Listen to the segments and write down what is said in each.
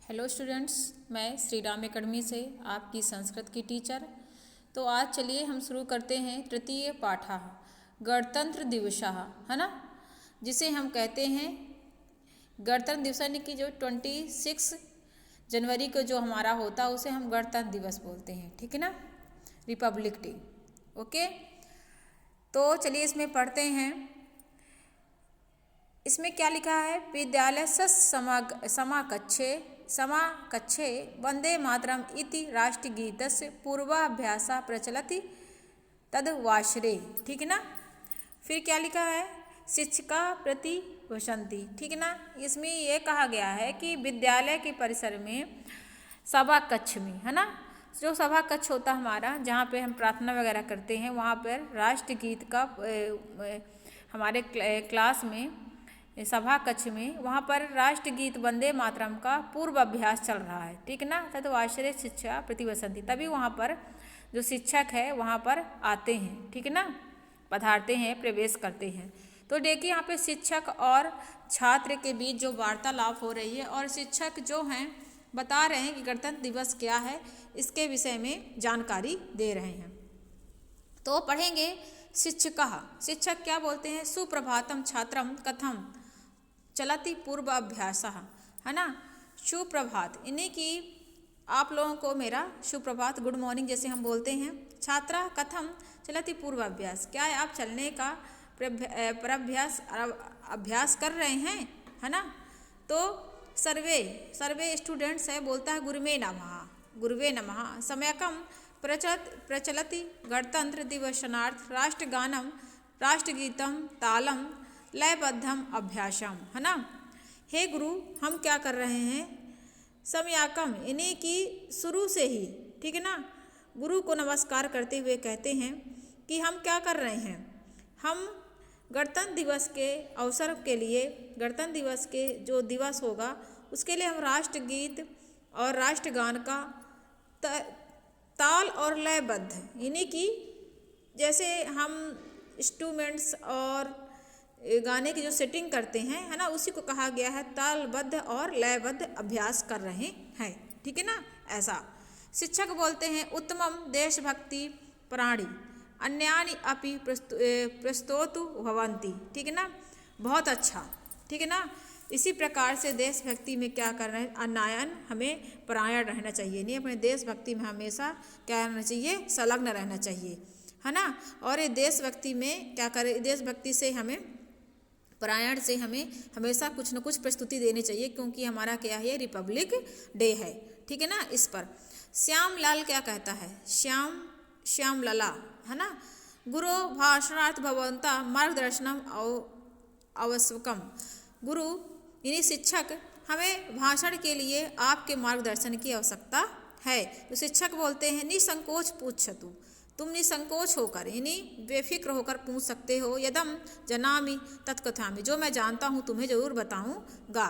Hello students, मैं Shri Ram academy से आपकी संस्कृत की टीचर। तो आज चलिए हम शुरू करते हैं तृतीय पाठः गणतंत्र दिवसः, है ना, जिसे हम कहते हैं गणतंत्र दिवस, यानी कि जो 26 जनवरी को जो हमारा होता है उसे हम गणतंत्र दिवस बोलते हैं, ठीक है ना, रिपब्लिक डे। ओके, तो चलिए इसमें पढ़ते हैं। इसमें क्या लिखा है? विद्यालय समाकक्षे वंदे मातरम इति राष्ट्रगीतस्य पूर्वाभ्यासः प्रचलति तद्वासरे, ठीक है ना। फिर क्या लिखा है? शिक्षिका प्रति वसंती, ठीक है ना। इसमें ये कहा गया है कि विद्यालय के परिसर में सभा कक्ष में, है ना, जो सभा कक्ष होता है हमारा, जहाँ पे हम प्रार्थना वगैरह करते हैं, वहाँ पर राष्ट्रगीत का हमारे क्लास में सभा कक्ष में वहाँ पर राष्ट्रगीत वंदे मातरम का पूर्व अभ्यास चल रहा है, ठीक है ना। तद आश्रय शिक्षा प्रतिवसंती, तभी वहाँ पर जो शिक्षक है वहाँ पर आते हैं, ठीक है ना, पधारते हैं, प्रवेश करते हैं। तो देखिए यहाँ पे शिक्षक और छात्र के बीच जो वार्तालाप हो रही है और शिक्षक जो हैं बता रहे हैं कि गणतंत्र दिवस क्या है, इसके विषय में जानकारी दे रहे हैं। तो पढ़ेंगे। शिक्षक क्या बोलते हैं? सुप्रभातम छात्रम कथम चलति पूर्व अभ्यासः, है ना। सुप्रभात, इन्हीं की आप लोगों को मेरा सुप्रभात, गुड मॉर्निंग जैसे हम बोलते हैं। छात्रा कथम चलति पूर्व अभ्यास, क्या है आप चलने का अभ्यास कर रहे हैं, है ना। तो सर्वे स्टूडेंट्स है बोलता है गुरुवे नमः समयकम प्रचलति गणतंत्र दिवसनार्थ राष्ट्रगानम राष्ट्रगीतम तालम लयबद्धम अभ्यासम, है ना। हे गुरु, हम क्या कर रहे हैं? समयाकम, इन्हीं की शुरू से ही, ठीक है ना, गुरु को नमस्कार करते हुए कहते हैं कि हम क्या कर रहे हैं? हम गणतंत्र दिवस के अवसर के लिए, गणतंत्र दिवस के जो दिवस होगा उसके लिए हम राष्ट्रगीत और राष्ट्रगान का ताल और लयबद्ध, इन्हीं की जैसे हम इंस्ट्रूमेंट्स और गाने की जो सेटिंग करते हैं, है ना, उसी को कहा गया है तालबद्ध और लयबद्ध अभ्यास कर रहे हैं, ठीक है ना। ऐसा शिक्षक बोलते हैं उत्तमम देशभक्ति प्राणी अन्यानि अपि प्रस्तोतु भवन्ति, ठीक है ना, बहुत अच्छा, ठीक है ना। इसी प्रकार से देशभक्ति में क्या कर रहे हैं? अन्यायन, हमें परायण रहना चाहिए, नहीं, अपने देशभक्ति में हमेशा क्या रहना चाहिए? संलग्न रहना चाहिए, है ना। और ये देशभक्ति में क्या करें? देशभक्ति से हमें, परायण से हमें हमेशा कुछ न कुछ प्रस्तुति देनी चाहिए, क्योंकि हमारा क्या है? रिपब्लिक डे है, ठीक है ना। इस पर श्यामलाल क्या कहता है? श्यामलला, है ना, गुरु भाषणार्थ भगवंता मार्गदर्शनम आवश्यकम, गुरु यानी शिक्षक, हमें भाषण के लिए आपके मार्गदर्शन की आवश्यकता है। तो शिक्षक बोलते हैं निसंकोच पूछतु, तुम निसंकोच होकर, यानी बेफिक्र होकर पूछ सकते हो। यदम जनामि तत्कथामि, जो मैं जानता हूँ तुम्हें जरूर बताऊँगा।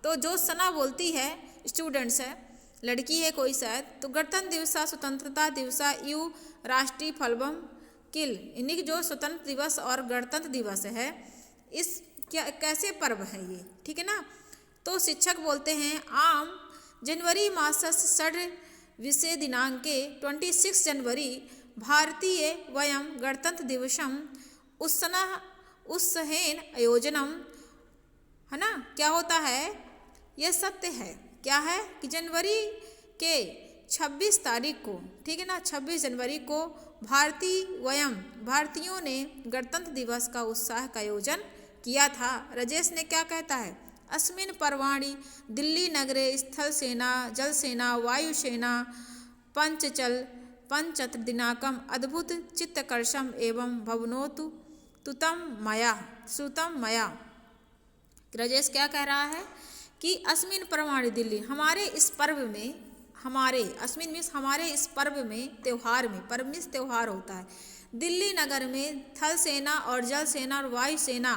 तो जो सना बोलती है, स्टूडेंट्स है, लड़की है कोई शायद, तो गणतंत्र दिवस स्वतंत्रता दिवस यू राष्ट्रीय फलबम किल, यानी कि जो स्वतंत्र दिवस और गणतंत्र दिवस है, इस क्या कैसे पर्व है ये, ठीक है ना। तो शिक्षक बोलते हैं आम जनवरी मासस् षड् विषे दिनांके 26 जनवरी भारतीय वयम गणतंत्र दिवसम उत्सहेन आयोजनम, है ना। क्या होता है? यह सत्य है, क्या है कि जनवरी के 26 तारीख को, ठीक है ना, 26 जनवरी को भारतीयों ने गणतंत्र दिवस का उत्साह का आयोजन किया था। राजेश ने क्या कहता है? अस्मिन् पर्वाणि दिल्ली नगरे स्थल सेना, जल सेना, वायुसेना पंचत्र दिनाकम अद्भुत चित्तकर्षम एवं भवनोतु श्रुतम मया। राजेश क्या कह रहा है कि अस्मिन पर्वाणि दिल्ली, हमारे इस पर्व में, अस्मिन मीन्स हमारे इस पर्व में, त्यौहार में, पर्व मीन्स त्यौहार होता है, दिल्ली नगर में थल सेना और जल सेना और वायु सेना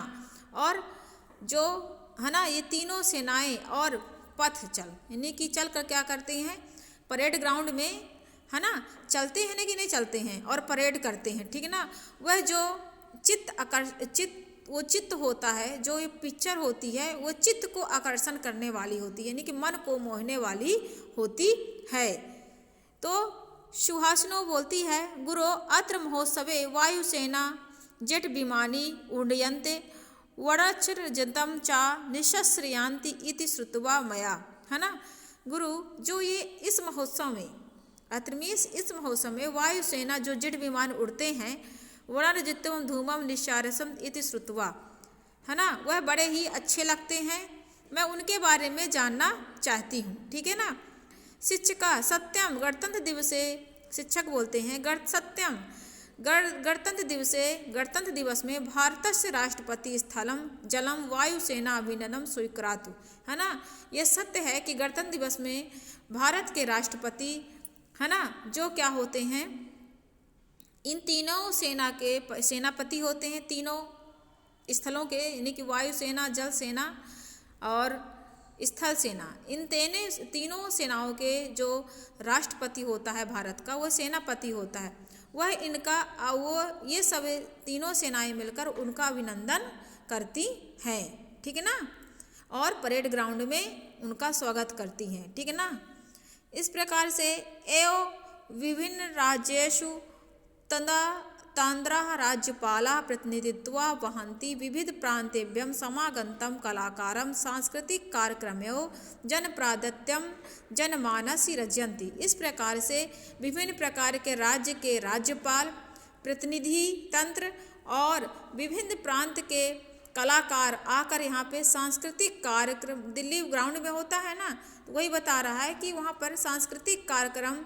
और जो, है ना, ये तीनों सेनाएं और पथ चल, यानी कि चल कर क्या करते हैं? परेड ग्राउंड में, है ना, चलते हैं ना कि नहीं चलते हैं और परेड करते हैं, ठीक है ना। वह जो चित्त वो चित्त होता है, जो ये पिक्चर होती है वो चित्त को आकर्षण करने वाली होती है, यानी कि मन को मोहने वाली होती है। तो सुहासिनो बोलती है, गुरो अत्र महोत्सवे वायुसेना जेट विमानी उड्डयन्ते वरचर्जतम चा निशस्त्रयान्ति इति श्रुत्वा मया, है ना। गुरु, जो ये इस महोत्सव में, अत्र मीन्स इस महोत्सव में वायुसेना जो जेट विमान उड़ते हैं, वर्णरजितम धूमम निशारसम इति श्रुत्वा, है ना, वह बड़े ही अच्छे लगते हैं, मैं उनके बारे में जानना चाहती हूँ, ठीक है ना। शिक्षका सत्यम गणतंत्र दिवसे, शिक्षक बोलते हैं सत्यम गणतंत्र दिवस में भारतस्य राष्ट्रपति स्थलम जलम वायुसेना अभिनंदनम स्वीकरातु, है ना। यह सत्य है कि गणतंत्र दिवस में भारत के राष्ट्रपति, है ना, जो क्या होते हैं, इन तीनों सेना के सेनापति होते हैं, तीनों स्थलों के, यानी कि वायुसेना, जल सेना और स्थल सेना। इन तीनों सेनाओं के जो राष्ट्रपति होता है भारत का, वह सेनापति होता है, वह इनका वो ये सब तीनों सेनाएं मिलकर उनका अभिनंदन करती हैं, ठीक है ना, और परेड ग्राउंड में उनका स्वागत करती हैं, ठीक है ना। इस प्रकार से एवं विभिन्न राज्येषु तांद्रा राज्यपाला प्रतिनिधित्वा वहन्ति विविध प्रांतेभ्यं समागन्तं कलाकारं सांस्कृतिक कार्यक्रमों जनप्रादत्यम जनमानसी रचयन्ति। इस प्रकार से विभिन्न प्रकार के राज्य के राज्यपाल, प्रतिनिधि तंत्र और विभिन्न प्रांत के कलाकार आकर यहाँ पे सांस्कृतिक कार्यक्रम, दिल्ली ग्राउंड में होता है ना, तो वही बता रहा है कि वहाँ पर सांस्कृतिक कार्यक्रम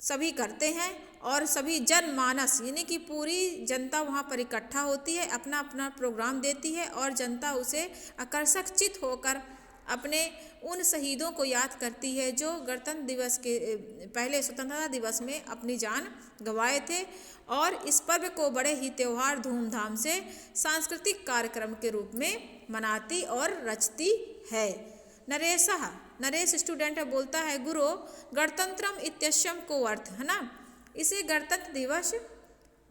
सभी करते हैं और सभी जनमानस, यानी कि पूरी जनता वहाँ पर इकट्ठा होती है, अपना अपना प्रोग्राम देती है और जनता उसे आकर्षित होकर अपने उन शहीदों को याद करती है जो गणतंत्र दिवस के पहले स्वतंत्रता दिवस में अपनी जान गंवाए थे, और इस पर्व को बड़े ही त्योहार धूमधाम से सांस्कृतिक कार्यक्रम के रूप में मनाती और रचती है। नरेश स्टूडेंट बोलता है, गुरु गणतंत्रम इत्यस्यम को अर्थ, है ना, इसे गणतंत्र दिवस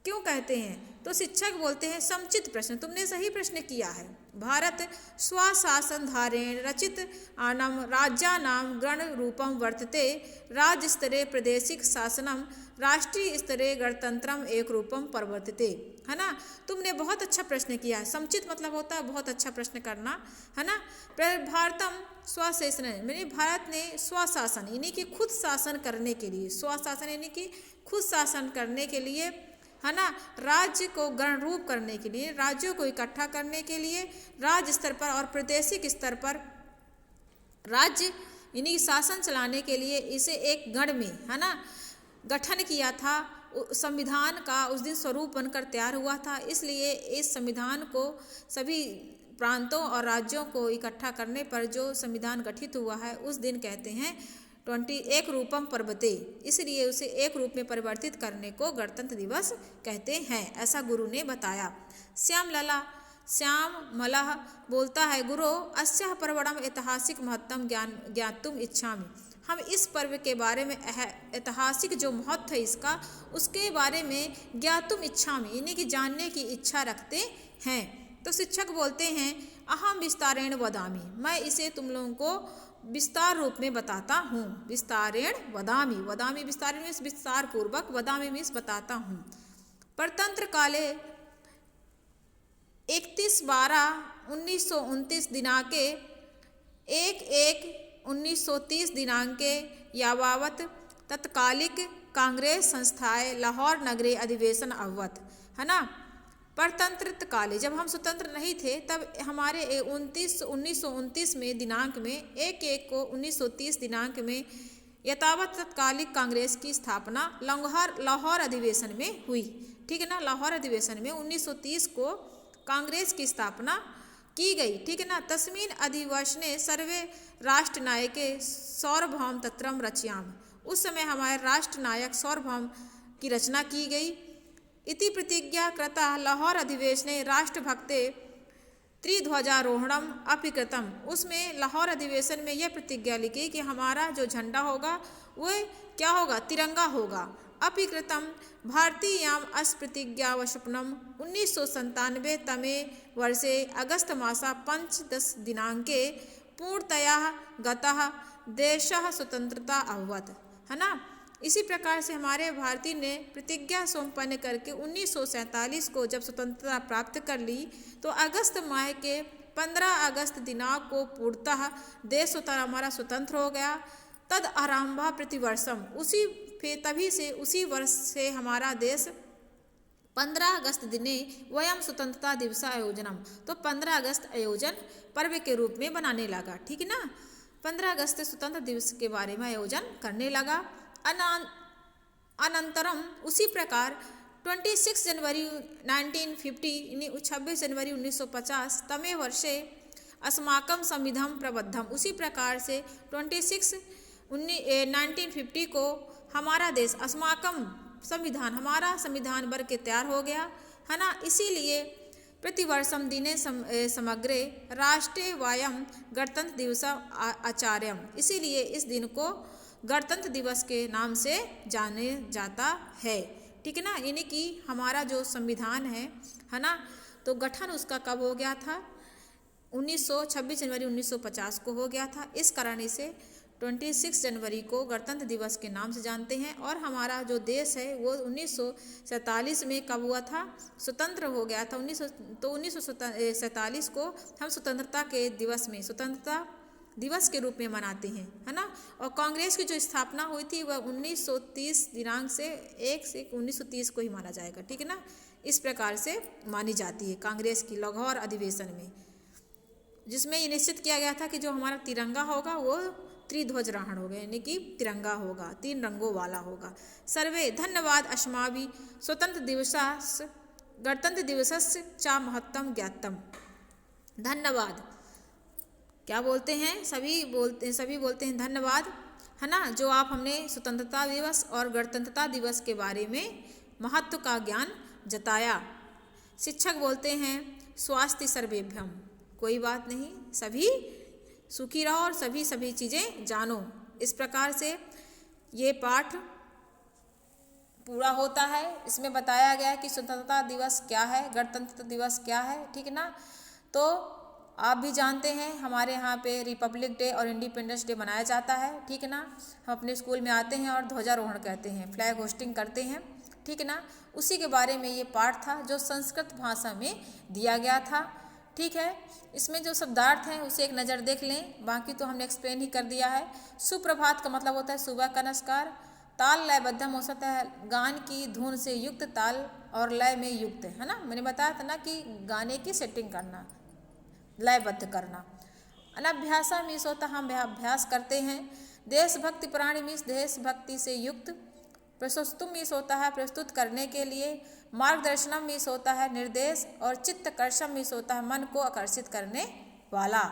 क्यों कहते हैं। तो शिक्षक बोलते हैं, समुचित प्रश्न, तुमने सही प्रश्न किया है। भारत स्वशासन धारेण रचित आनम राज्यानां गण रूपम वर्तते, राज्य स्तरे प्रादेशिक शासनम राष्ट्रीय स्तरे गणतंत्रम एक रूपम प्रवर्तते, है ना। तुमने बहुत अच्छा प्रश्न किया है। समुचित मतलब होता है बहुत अच्छा प्रश्न करना, है ना। भारतम स्वशासन, यानी भारत ने स्वशासन यानी कि खुद शासन करने के लिए, स्वशासन यानी कि खुद शासन करने के लिए, है ना, राज्य को गण रूप करने के लिए, राज्यों को इकट्ठा करने के लिए, राज्य स्तर पर और प्रादेशिक स्तर पर राज्य यानी शासन चलाने के लिए इसे एक गण में, है ना, गठन किया था। संविधान का उस दिन स्वरूप बनकर तैयार हुआ था, इसलिए इस संविधान को सभी प्रांतों और राज्यों को इकट्ठा करने पर जो संविधान गठित हुआ है उस दिन कहते हैं 21 रूपम पर्वते, इसलिए उसे एक रूप में परिवर्तित करने को गणतंत्र दिवस कहते हैं, ऐसा गुरु ने बताया। श्याम मलह बोलता है, गुरु अस्याः पर्वणम् ऐतिहासिक महत्तम ज्ञातुम इच्छामि, हम इस पर्व के बारे में ऐतिहासिक जो महत्व है इसका, उसके बारे में ज्ञातुम इच्छामि यानी कि जानने की इच्छा रखते हैं। तो शिक्षक बोलते हैं, अहम विस्तारेण वदामि, मैं इसे तुम लोगों को विस्तार रूप में बताता हूँ। विस्तारेण वदामि, वदामि विस्तारेण मीन्स विस्तार पूर्वक, वदामि मीन्स बताता हूँ। परतंत्र काले 31/12/1929 दिनांके 1/1/1930 दिनांके यावत् तत्कालिक कांग्रेस संस्थाए लाहौर नगरे अधिवेशन अभवत्, है ना। परतंत्र काले, जब हम स्वतंत्र नहीं थे तब हमारे 1929 में दिनांक में 1/1/1930 दिनांक में यथावत तत्कालिक कांग्रेस की स्थापना लाहौर अधिवेशन में हुई, ठीक है ना। लाहौर अधिवेशन में 1930 को कांग्रेस की स्थापना की गई, ठीक है ना। तस्मिन् अधिवेशने सर्वे राष्ट्र नायके सार्वभौम तत्रम रचयाम, उस समय हमारे राष्ट्र नायक सार्वभौम की रचना की गई। इति प्रतिज्ञा कृता लाहौर अधिवेशने राष्ट्रभक्ते त्रिध्वजारोहणम अपि कृतम, उसमें लाहौर अधिवेशन में यह प्रतिज्ञा लिखी कि हमारा जो झंडा होगा वह क्या होगा, तिरंगा होगा, अपि कृतं भारतीयाम् अस्प्रतिज्ञावशपनम् 1997 तमे वर्षे अगस्त मासा 15 दिनांके पूर्णतया गतः देशः स्वतंत्रता अभवत्, है ना। इसी प्रकार से हमारे भारतीय ने प्रतिज्ञा संपन्न करके 1947 को जब स्वतंत्रता प्राप्त कर ली तो अगस्त माह के 15 अगस्त दिनांक को पूर्णतः देश हमारा स्वतंत्र हो गया। तद आरंभ प्रतिवर्षम, उसी वर्ष से हमारा देश 15 अगस्त दिने वयम स्वतंत्रता दिवस आयोजनम, तो 15 अगस्त आयोजन पर्व के रूप में बनाने लगा, ठीक है ना। 15 अगस्त स्वतंत्र दिवस के बारे में आयोजन करने लगा। अनंतरम उसी प्रकार 26 जनवरी 1950 26 जनवरी 1950 तमे वर्षे अस्माकं संविधान प्रबद्धम, उसी प्रकार से 1950 को हमारा देश अस्माकं संविधान, हमारा संविधान बन के तैयार हो गया, है ना। इसीलिए प्रतिवर्षम दिने समग्रे राष्ट्रीय वायम गणतंत्र दिवस आचार्यम, इसीलिए इस दिन को गणतंत्र दिवस के नाम से जाने जाता है, ठीक है ना। यानी कि हमारा जो संविधान है ना, तो गठन उसका कब हो गया था? 26 जनवरी 1950 को हो गया था। इस कारण इसे 26 जनवरी को गणतंत्र दिवस के नाम से जानते हैं। और हमारा जो देश है वो 1947 में कब हुआ था? स्वतंत्र हो गया था। 1947 को हम स्वतंत्रता के दिवस में स्वतंत्रता दिवस के रूप में मनाते हैं, है ना। और कांग्रेस की जो स्थापना हुई थी वह 1930 दिनांक से 1 से 1930 को ही माना जाएगा, ठीक है ना। इस प्रकार से मानी जाती है कांग्रेस की लाहौर अधिवेशन में, जिसमें ये निश्चित किया गया था कि जो हमारा तिरंगा होगा वो त्रिध्वजरोहण होगा, यानी कि तिरंगा होगा, 3 रंगों वाला होगा। सर्वे धन्यवाद अस्माभि गणतंत्र दिवसस्य चा महत्तम ज्ञातम। धन्यवाद क्या बोलते हैं? सभी बोलते हैं धन्यवाद, है ना, जो आप हमने स्वतंत्रता दिवस और गणतंत्रता दिवस के बारे में महत्व का ज्ञान जताया। शिक्षक बोलते हैं स्वास्थ्य सर्वेभ्यम, कोई बात नहीं, सभी सुखी रहो और सभी चीज़ें जानो। इस प्रकार से ये पाठ पूरा होता है। इसमें बताया गया है कि स्वतंत्रता दिवस क्या है, गणतंत्र दिवस क्या है, ठीक है ना। तो आप भी जानते हैं हमारे यहाँ पे रिपब्लिक डे और इंडिपेंडेंस डे मनाया जाता है, ठीक है ना। हम अपने स्कूल में आते हैं और ध्वजारोहण करते हैं, फ्लैग होस्टिंग करते हैं, ठीक है ना। उसी के बारे में ये पाठ था जो संस्कृत भाषा में दिया गया था, ठीक है। इसमें जो शब्दार्थ हैं उसे एक नज़र देख लें, बाकी तो हमने एक्सप्लेन ही कर दिया है। सुप्रभात का मतलब होता है सुबह का नमस्कार। ताल लयबद्धम हो सकता है गान की धुन से युक्त, ताल और लय में युक्त, है ना। मैंने बताया था ना कि गाने की सेटिंग करना, लयबद्ध करना। अनभ्यासा मीन्स होता हम अभ्यास करते हैं। देशभक्ति प्राणी मीन्स देशभक्ति से युक्त। प्रस्तुतुम मीन्स होता है प्रस्तुत करने के लिए। मार्गदर्शनम मीन्स होता है निर्देश। और चित्तकर्षम मीन्स होता है मन को आकर्षित करने वाला।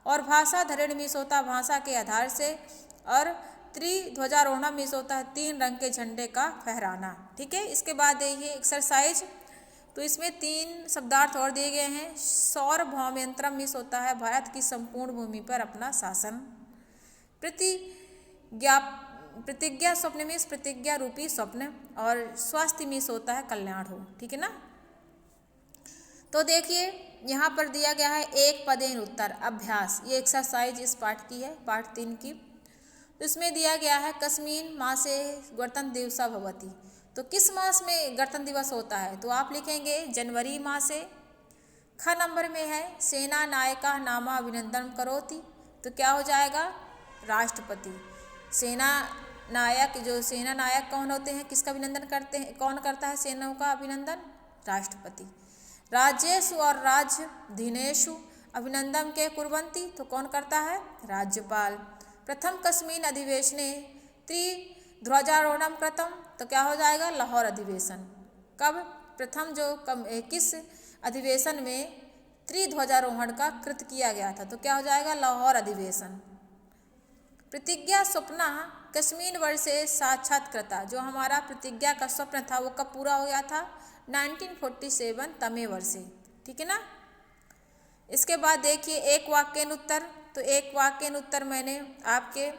और भाषा धरण मीन्स होता है भाषा के आधार से। और त्रिध्वजारोहण मीन्स होता है 3 रंग के झंडे का फहराना, ठीक है। इसके बाद देखिए एक्सरसाइज, तो इसमें 3 शब्दार्थ और दिए गए हैं। सार्वभौमयंत्रम मीन्स होता है भारत की संपूर्ण भूमि पर अपना शासन। प्रतिज्ञा स्वप्न मीन्स प्रतिज्ञा रूपी स्वप्न। और स्वास्थ्य मीन्स होता है कल्याण हो, ठीक है ना। तो देखिए यहाँ पर दिया गया है एक पदेन उत्तर अभ्यास, ये एक्सरसाइज इस पाठ की है, पाठ 3 की। तो इसमें दिया गया है कस्मिन मासे गणतंत्र दिवसा भवति, तो किस मास में गणतंत्र दिवस होता है? तो आप लिखेंगे जनवरी मासे। ख नंबर में है सेना नायका नामा अभिनंदन करोति, तो क्या हो जाएगा? राष्ट्रपति। सेना नायक कौन होते हैं, किसका अभिनंदन करते हैं, कौन करता है सेनाओं का अभिनंदन? राष्ट्रपति। राज्येषु और राजधानीषु अभिनंदन के कुर्वन्ति, तो कौन करता है? राज्यपाल। प्रथम कस्मिन अधिवेशने त्रिध्वजारोहणम कृतम, तो क्या हो जाएगा? लाहौर अधिवेशन। कब? प्रथम किस अधिवेशन में त्रिध्वजारोहण का कृत किया गया था, तो क्या हो जाएगा? लाहौर अधिवेशन। प्रतिज्ञा स्वप्न कस्मिन वर्षे साक्षात्कृता, जो हमारा प्रतिज्ञा का स्वप्न था वो कब पूरा हो गया था? 1947 तमे वर्षे, ठीक है ना। इसके बाद देखिए एक वाक्यन उत्तर, तो एक वाक्यन उत्तर मैंने आपके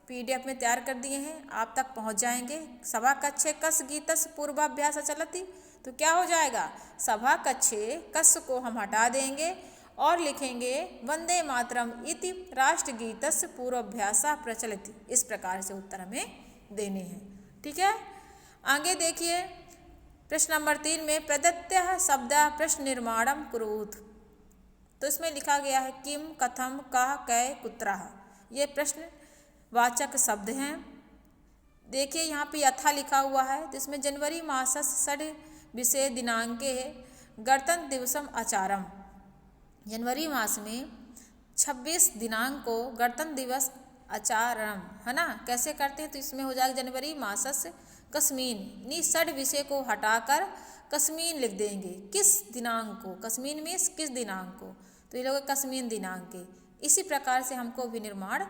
PDF में तैयार कर दिए हैं, आप तक पहुंच जाएंगे। सभा कक्षे कस गीतस पूर्वाभ्यास चलती, तो क्या हो जाएगा, सभा कक्षे कस को हम हटा देंगे और लिखेंगे वंदे मातरम इति राष्ट्रगीतस पूर्वाभ्यास प्रचलति। इस प्रकार से उत्तर हमें देने हैं। ठीक है, आगे देखिए प्रश्न नंबर 3 में प्रदत्त शब्द प्रश्न निर्माणम कुरुत। तो इसमें लिखा गया है किम, कथम, कः, कै, कुत्रः। ये प्रश्नवाचक शब्द हैं। देखिए यहाँ पे यथा लिखा हुआ है, तो इसमें जनवरी मासस् षड् विषय दिनांके गणतंत्र दिवसम आचारम। जनवरी मास में 26 दिनांक को गणतंत्र दिवस आचारम, है ना, कैसे करते हैं, तो इसमें हो जाएगा जनवरी मासस् कस्मीन, नी षड् विषय को हटाकर कस्मीन लिख देंगे। किस दिनांक को, कस्मीन मीन्स किस दिनांक को, तो ये लोग कस्मीन दिनांक के। इसी प्रकार से हमको विनिर्माण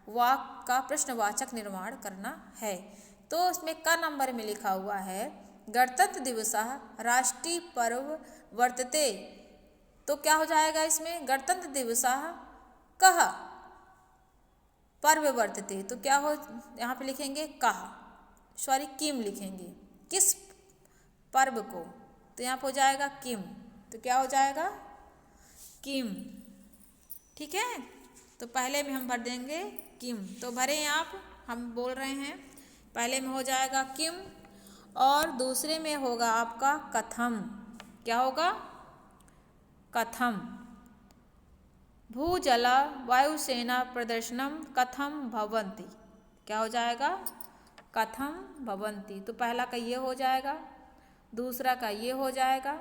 वाक्य का प्रश्नवाचक निर्माण करना है। तो इसमें क नंबर में लिखा हुआ है गणतंत्र दिवस राष्ट्रीय पर्व वर्तते, तो क्या हो जाएगा इसमें गणतंत्र दिवस कः पर्व वर्तते, तो क्या हो, यहाँ पे लिखेंगे कः, सॉरी किम लिखेंगे, किस पर्व को, तो यहाँ पे हो जाएगा किम, तो क्या हो जाएगा किम। ठीक है, तो पहले में हम भर देंगे किम, तो भरें आप, हम बोल रहे हैं। पहले में हो जाएगा किम और दूसरे में होगा आपका कथम। क्या होगा, कथम। भूजल वायुसेना प्रदर्शनम कथम भवन्ति, क्या हो जाएगा कथम भवन्ति, तो पहला का ये हो जाएगा, दूसरा का ये हो जाएगा।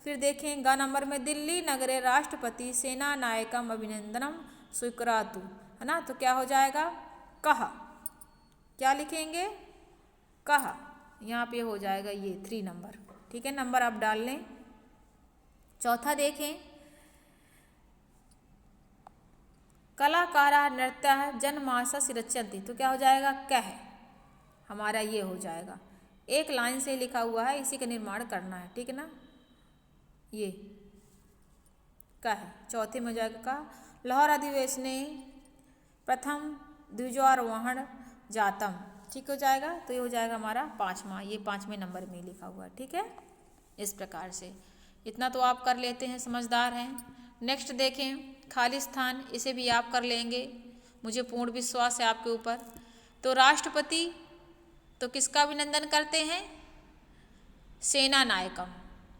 फिर देखें ग नंबर में दिल्ली नगरे राष्ट्रपति सेना नायकम अभिनंदनम स्वीकरातु, है ना, तो क्या हो जाएगा कः, क्या लिखेंगे कः, यहाँ पे हो जाएगा ये 3 नंबर। ठीक है, नंबर आप डाल लें। चौथा देखें कलाकारा नृत्य जनमानस रचयन्ति, तो क्या हो जाएगा कह, हमारा ये हो जाएगा। एक लाइन से लिखा हुआ है, इसी का निर्माण करना है। ठीक है ना, ये का है। चौथे में हो जाएगा का लाहौर अधिवेशने प्रथम ध्वजारोहण जातम, ठीक हो जाएगा, तो ये हो जाएगा हमारा 5वां, ये 5वें नंबर में लिखा हुआ है। ठीक है, इस प्रकार से इतना तो आप कर लेते हैं, समझदार हैं। नेक्स्ट देखें खाली स्थान, इसे भी आप कर लेंगे, मुझे पूर्ण विश्वास है आपके ऊपर। तो राष्ट्रपति तो किसका अभिनंदन करते हैं, सेना नायकम,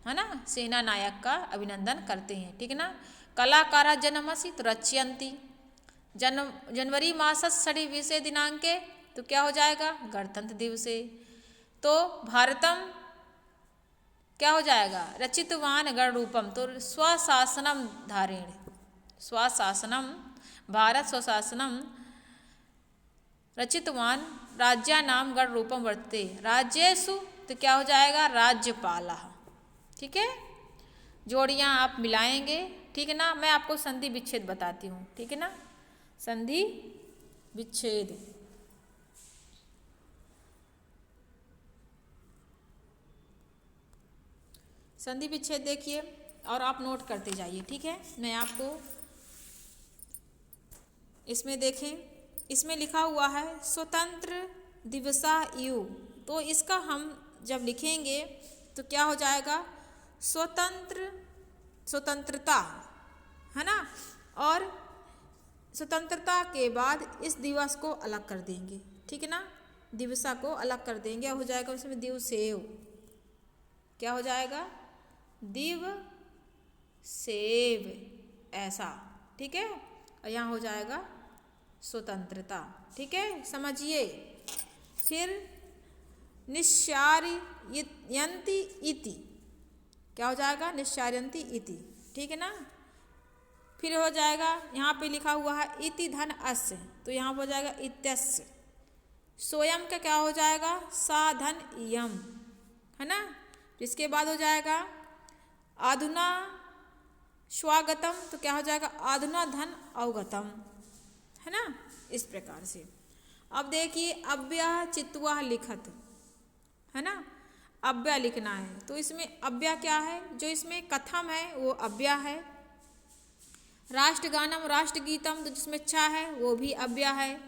है ना, सेना नायक का अभिनंदन करते हैं। ठीक है ना, कलाकारा जन्मसि तो रचयन्ति, जनवरी मासस् षड् विषय दिनांके, तो क्या हो जाएगा गणतंत्र दिवसे। तो भारतम क्या हो जाएगा रचितवान गण रूपम, तो स्वशासनम धारेण, स्वशासनम भारत स्वशासनम रचितवान राज्यानाम गण रूपम वर्तते राज्येषु, तो क्या हो जाएगा राज्यपाला। ठीक है, जोड़ियाँ आप मिलाएंगे। ठीक है ना, मैं आपको संधि विच्छेद बताती हूँ। ठीक है ना, संधि विच्छेद, संधि विच्छेद देखिए और आप नोट करते जाइए। ठीक है, मैं आपको इसमें देखें, इसमें लिखा हुआ है स्वतंत्र दिवसा यू, तो इसका हम जब लिखेंगे तो क्या हो जाएगा स्वतंत्रता, है ना, और स्वतंत्रता के बाद इस दिवस को अलग कर देंगे। ठीक है ना, दिवसा को अलग कर देंगे, हो जाएगा उसमें दिवसेव, क्या हो जाएगा दिवसेव, ऐसा। ठीक है, और यहाँ हो जाएगा स्वतंत्रता। ठीक है, समझिए। फिर निश्चार्यन्ति इति, क्या हो जाएगा निश्चार्यन्ति इति। ठीक है ना, फिर हो जाएगा यहाँ पे लिखा हुआ है इति धन अस्य, तो यहाँ हो जाएगा इत्यस्य। स्वयं का क्या हो जाएगा साधन यम, है ना। इसके बाद हो जाएगा अधुना स्वागतम, तो क्या हो जाएगा अधुना धन अवगतम, है ना, इस प्रकार से। अब देखिए अव्यय चित्वा लिखत, है ना, अव्यय लिखना है, तो इसमें अव्यय क्या है, जो इसमें कथम है वो अव्यय है। राष्ट्रगानम राष्ट्रगीतम, तो जिसमें छ है वो भी अव्यय है।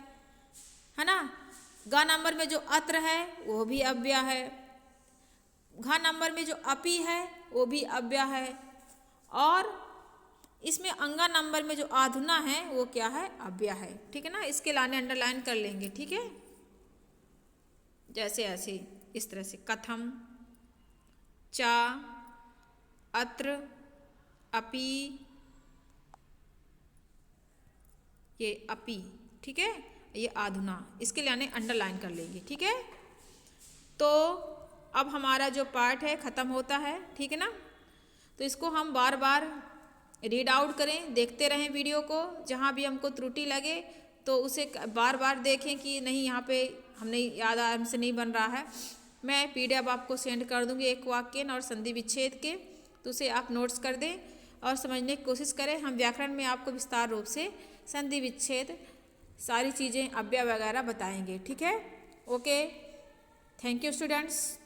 है ना। ग नंबर में जो अत्र है वो भी अव्यय है। घ नंबर में जो अपि है वो भी अव्यय है। और इसमें अंगा नंबर में जो आधुना है वो क्या है, अव्यय है। ठीक है ना, इसके लाने अंडरलाइन कर लेंगे। ठीक है, जैसे ऐसे इस तरह से कथम, चा, अत्र, अपि, ये अपि। ठीक है, ये आधुना, इसके लाने अंडरलाइन कर लेंगे। ठीक है, तो अब हमारा जो पार्ट है ख़त्म होता है। ठीक है ना, तो इसको हम बार बार रीड आउट करें, देखते रहें वीडियो को। जहाँ भी हमको त्रुटि लगे तो उसे बार बार देखें कि नहीं यहाँ पे हमने याद हमसे नहीं बन रहा है। मैं PDF आपको सेंड कर दूँगी एक वाक्य और संधि विच्छेद के, तो उसे आप नोट्स कर दें और समझने की कोशिश करें। हम व्याकरण में आपको विस्तार रूप से संधि विच्छेद सारी चीज़ें अव्यय वगैरह बताएंगे। ठीक है, ओके, थैंक यू स्टूडेंट्स।